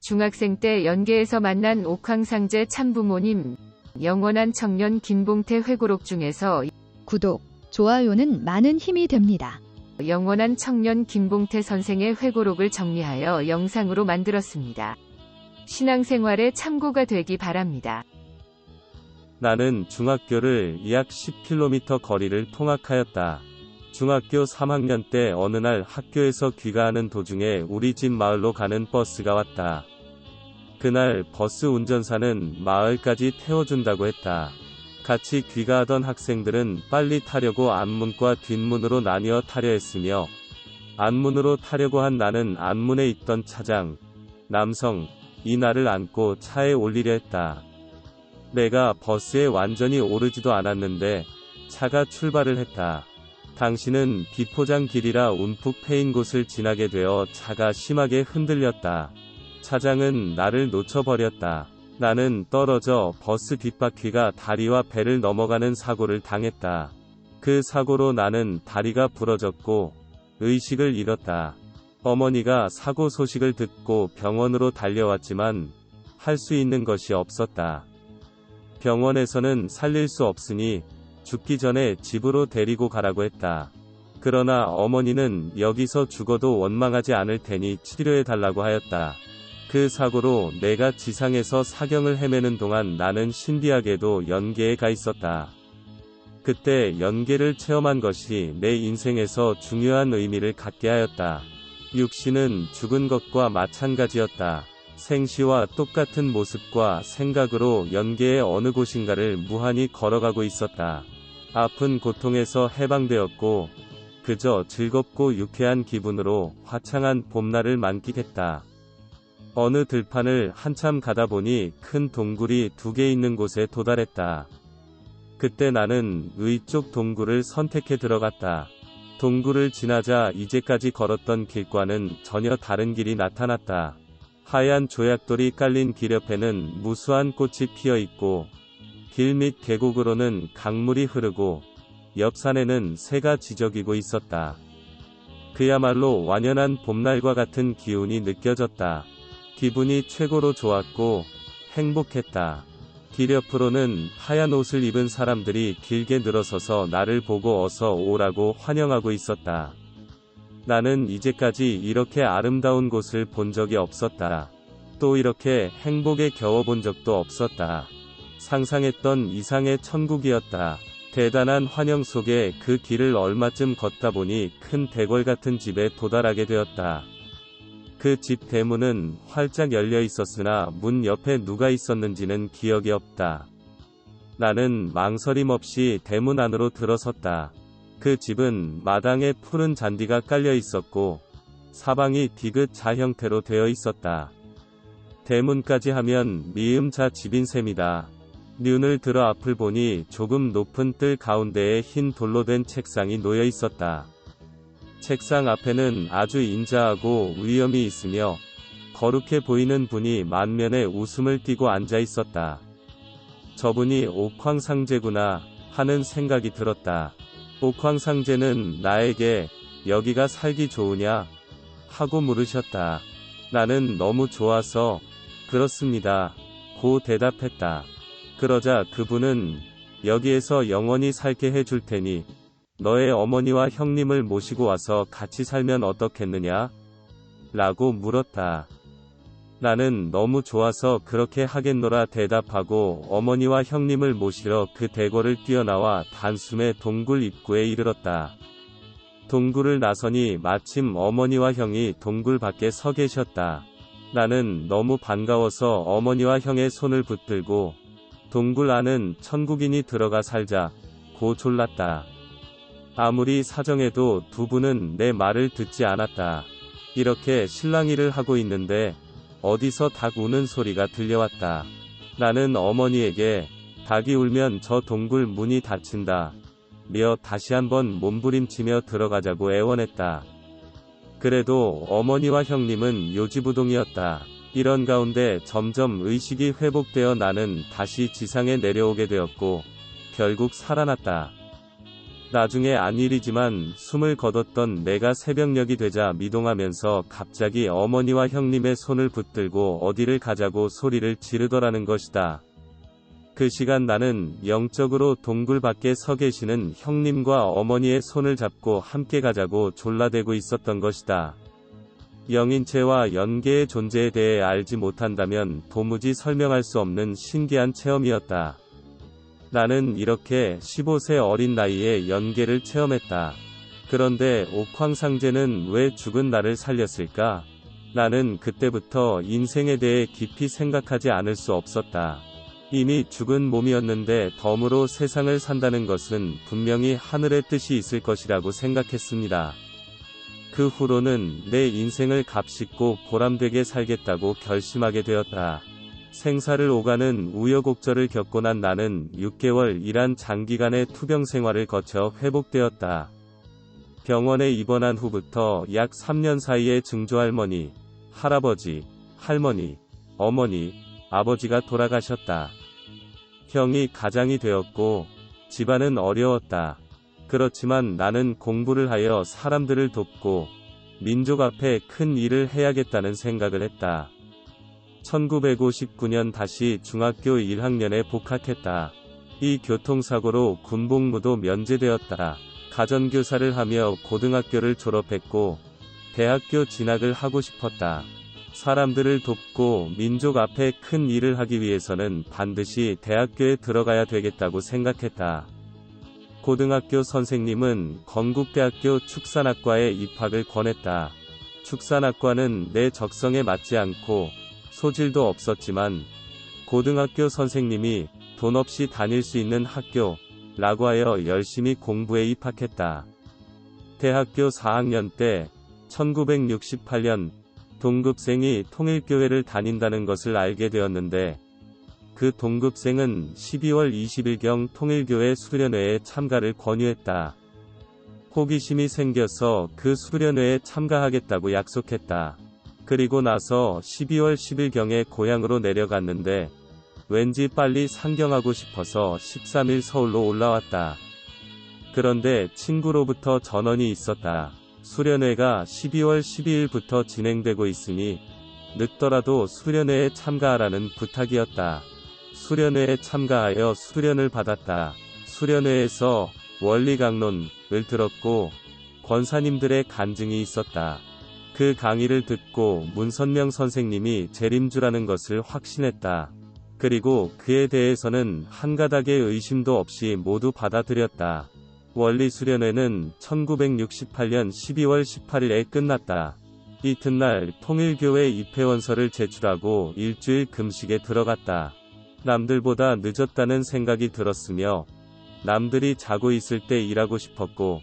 중학생 때 연계에서 만난 옥황상제 참부모님, 영원한 청년 김봉태 회고록 중에서 구독, 좋아요는 많은 힘이 됩니다. 영원한 청년 김봉태 선생의 회고록을 정리하여 영상으로 만들었습니다. 신앙생활에 참고가 되기 바랍니다. 나는 중학교를 약 10km 거리를 통학하였다. 중학교 3학년 때 어느 날 학교에서 귀가하는 도중에 우리 집 마을로 가는 버스가 왔다. 그날 버스 운전사는 마을까지 태워준다고 했다. 같이 귀가하던 학생들은 빨리 타려고 앞문과 뒷문으로 나뉘어 타려 했으며, 앞문으로 타려고 한 나는 앞문에 있던 차장, 남성, 이 나를 안고 차에 올리려 했다. 내가 버스에 완전히 오르지도 않았는데 차가 출발을 했다. 당시는 비포장 길이라 움푹 패인 곳을 지나게 되어 차가 심하게 흔들렸다. 차장은 나를 놓쳐버렸다. 나는 떨어져 버스 뒷바퀴가 다리와 배를 넘어가는 사고를 당했다. 그 사고로 나는 다리가 부러졌고 의식을 잃었다. 어머니가 사고 소식을 듣고 병원으로 달려왔지만 할 수 있는 것이 없었다. 병원에서는 살릴 수 없으니 죽기 전에 집으로 데리고 가라고 했다. 그러나 어머니는 여기서 죽어도 원망하지 않을 테니 치료해달라고 하였다. 그 사고로 내가 지상에서 사경을 헤매는 동안 나는 신비하게도 연계에 가 있었다. 그때 연계를 체험한 것이 내 인생에서 중요한 의미를 갖게 하였다. 육신은 죽은 것과 마찬가지였다. 생시와 똑같은 모습과 생각으로 연계의 어느 곳인가를 무한히 걸어가고 있었다. 아픈 고통에서 해방되었고 그저 즐겁고 유쾌한 기분으로 화창한 봄날을 만끽했다. 어느 들판을 한참 가다 보니 큰 동굴이 2개 있는 곳에 도달했다. 그때 나는 위쪽 동굴을 선택해 들어갔다. 동굴을 지나자 이제까지 걸었던 길과는 전혀 다른 길이 나타났다. 하얀 조약돌이 깔린 길 옆에는 무수한 꽃이 피어 있고 길 밑 계곡으로는 강물이 흐르고 옆 산에는 새가 지저귀고 있었다. 그야말로 완연한 봄날과 같은 기운이 느껴졌다. 기분이 최고로 좋았고 행복했다. 길 옆으로는 하얀 옷을 입은 사람들이 길게 늘어서서 나를 보고 어서 오라고 환영하고 있었다. 나는 이제까지 이렇게 아름다운 곳을 본 적이 없었다. 또 이렇게 행복에 겨워본 적도 없었다. 상상했던 이상의 천국이었다. 대단한 환영 속에 그 길을 얼마쯤 걷다 보니 큰 대궐 같은 집에 도달하게 되었다. 그 집 대문은 활짝 열려 있었으나 문 옆에 누가 있었는지는 기억이 없다. 나는 망설임 없이 대문 안으로 들어섰다. 그 집은 마당에 푸른 잔디가 깔려 있었고 사방이 디귿 자 형태로 되어 있었다. 대문까지 하면 미음자 집인 셈이다. 눈을 들어 앞을 보니 조금 높은 뜰 가운데에 흰 돌로 된 책상이 놓여 있었다. 책상 앞에는 아주 인자하고 위엄이 있으며 거룩해 보이는 분이 만면에 웃음을 띠고 앉아 있었다. 저분이 옥황상제구나 하는 생각이 들었다. 옥황상제는 나에게 여기가 살기 좋으냐 하고 물으셨다. 나는 너무 좋아서 그렇습니다 고 대답했다. 그러자 그분은 여기에서 영원히 살게 해줄 테니 너의 어머니와 형님을 모시고 와서 같이 살면 어떻겠느냐? 라고 물었다. 나는 너무 좋아서 그렇게 하겠노라 대답하고 어머니와 형님을 모시러 그 대궐을 뛰어나와 단숨에 동굴 입구에 이르렀다. 동굴을 나서니 마침 어머니와 형이 동굴 밖에 서 계셨다. 나는 너무 반가워서 어머니와 형의 손을 붙들고 동굴 안은 천국인이 들어가 살자 고 졸랐다. 아무리 사정해도 두 분은 내 말을 듣지 않았다. 이렇게 실랑이를 하고 있는데 어디서 닭 우는 소리가 들려왔다. 나는 어머니에게 닭이 울면 저 동굴 문이 닫힌다 며 다시 한번 몸부림치며 들어가자고 애원했다. 그래도 어머니와 형님은 요지부동이었다. 이런 가운데 점점 의식이 회복되어 나는 다시 지상에 내려오게 되었고 결국 살아났다. 나중에 안 일이지만 숨을 거뒀던 내가 새벽녘이 되자 미동하면서 갑자기 어머니와 형님의 손을 붙들고 어디를 가자고 소리를 지르더라는 것이다. 그 시간 나는 영적으로 동굴 밖에 서 계시는 형님과 어머니의 손을 잡고 함께 가자고 졸라대고 있었던 것이다. 영인체와 연계의 존재에 대해 알지 못한다면 도무지 설명할 수 없는 신기한 체험이었다. 나는 이렇게 15세 어린 나이에 연계를 체험했다. 그런데 옥황상제는 왜 죽은 나를 살렸을까? 나는 그때부터 인생에 대해 깊이 생각하지 않을 수 없었다. 이미 죽은 몸이었는데 덤으로 세상을 산다는 것은 분명히 하늘의 뜻이 있을 것이라고 생각했습니다. 그 후로는 내 인생을 값있고 보람되게 살겠다고 결심하게 되었다. 생사를 오가는 우여곡절을 겪고 난 나는 6개월 이란 장기간의 투병 생활을 거쳐 회복되었다. 병원에 입원한 후부터 약 3년 사이에 증조할머니, 할아버지, 할머니, 어머니, 아버지가 돌아가셨다. 형이 가장이 되었고 집안은 어려웠다. 그렇지만 나는 공부를 하여 사람들을 돕고 민족 앞에 큰 일을 해야겠다는 생각을 했다. 1959년 다시 중학교 1학년에 복학했다. 이 교통사고로 군복무도 면제되었다. 가정교사를 하며 고등학교를 졸업했고 대학교 진학을 하고 싶었다. 사람들을 돕고 민족 앞에 큰 일을 하기 위해서는 반드시 대학교에 들어가야 되겠다고 생각했다. 고등학교 선생님은 건국대학교 축산학과에 입학을 권했다. 축산학과는 내 적성에 맞지 않고 소질도 없었지만 고등학교 선생님이 돈 없이 다닐 수 있는 학교라고 하여 열심히 공부에 입학했다. 대학교 4학년 때 1968년 동급생이 통일교회를 다닌다는 것을 알게 되었는데 그 동급생은 12월 20일경 통일교회 수련회에 참가를 권유했다. 호기심이 생겨서 그 수련회에 참가하겠다고 약속했다. 그리고 나서 12월 10일경에 고향으로 내려갔는데 왠지 빨리 상경하고 싶어서 13일 서울로 올라왔다. 그런데 친구로부터 전원이 있었다. 수련회가 12월 12일부터 진행되고 있으니 늦더라도 수련회에 참가하라는 부탁이었다. 수련회에 참가하여 수련을 받았다. 수련회에서 원리강론을 들었고 권사님들의 간증이 있었다. 그 강의를 듣고 문선명 선생님이 재림주라는 것을 확신했다. 그리고 그에 대해서는 한 가닥의 의심도 없이 모두 받아들였다. 원리 수련회는 1968년 12월 18일에 끝났다. 이튿날 통일교회 입회원서를 제출하고 일주일 금식에 들어갔다. 남들보다 늦었다는 생각이 들었으며 남들이 자고 있을 때 일하고 싶었고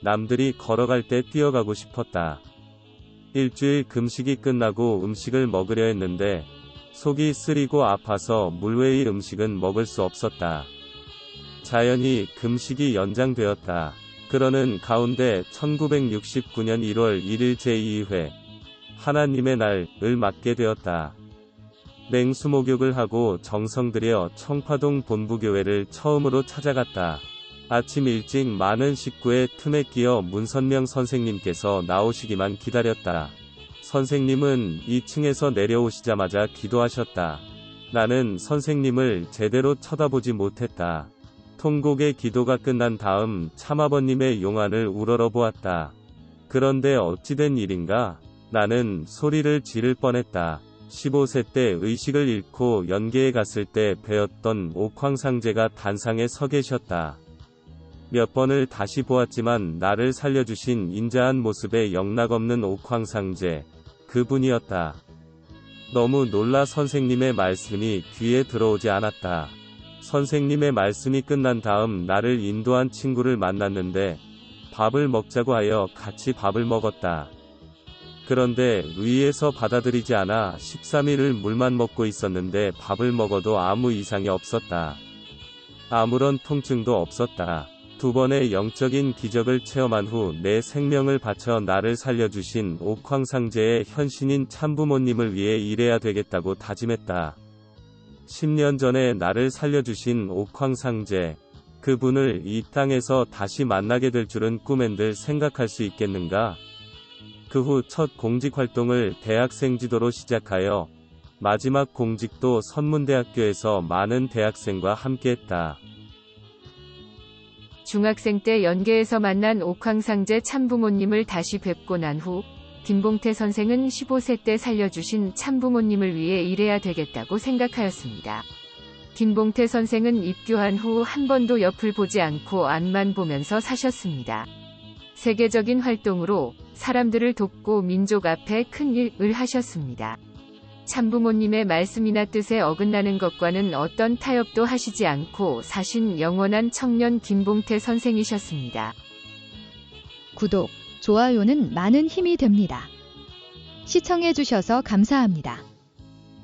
남들이 걸어갈 때 뛰어가고 싶었다. 일주일 금식이 끝나고 음식을 먹으려 했는데 속이 쓰리고 아파서 물외의 음식은 먹을 수 없었다. 자연히 금식이 연장되었다. 그러는 가운데 1969년 1월 1일 제2회 하나님의 날을 맞게 되었다. 맹수목욕을 하고 정성 들여 청파동 본부교회를 처음으로 찾아갔다. 아침 일찍 많은 식구의 틈에 끼어 문선명 선생님께서 나오시기만 기다렸다. 선생님은 2층에서 내려오시자마자 기도하셨다. 나는 선생님을 제대로 쳐다보지 못했다. 통곡의 기도가 끝난 다음 참아버님의 용안을 우러러 보았다. 그런데 어찌된 일인가? 나는 소리를 지를 뻔했다. 15세 때 의식을 잃고 연계에 갔을 때 배웠던 옥황상제가 단상에 서 계셨다. 몇 번을 다시 보았지만 나를 살려주신 인자한 모습에 영락없는 옥황상제, 그분이었다. 너무 놀라 선생님의 말씀이 귀에 들어오지 않았다. 선생님의 말씀이 끝난 다음 나를 인도한 친구를 만났는데 밥을 먹자고 하여 같이 밥을 먹었다. 그런데 위에서 받아들이지 않아 13일을 물만 먹고 있었는데 밥을 먹어도 아무 이상이 없었다. 아무런 통증도 없었다. 2번의 영적인 기적을 체험한 후 내 생명을 바쳐 나를 살려주신 옥황상제의 현신인 참부모님을 위해 일해야 되겠다고 다짐했다. 10년 전에 나를 살려주신 옥황상제, 그분을 이 땅에서 다시 만나게 될 줄은 꿈엔들 생각할 수 있겠는가? 그 후 첫 공직 활동을 대학생 지도로 시작하여 마지막 공직도 선문대학교에서 많은 대학생과 함께했다. 중학생 때 연계에서 만난 옥황상제 참부모님을 다시 뵙고 난 후 김봉태 선생은 15세 때 살려주신 참부모님을 위해 일해야 되겠다고 생각하였습니다. 김봉태 선생은 입교한 후 한 번도 옆을 보지 않고 앞만 보면서 사셨습니다. 세계적인 활동으로 사람들을 돕고 민족 앞에 큰 일을 하셨습니다. 참부모님의 말씀이나 뜻에 어긋나는 것과는 어떤 타협도 하시지 않고 사신 영원한 청년 김봉태 선생이셨습니다. 구독, 좋아요는 많은 힘이 됩니다. 시청해주셔서 감사합니다.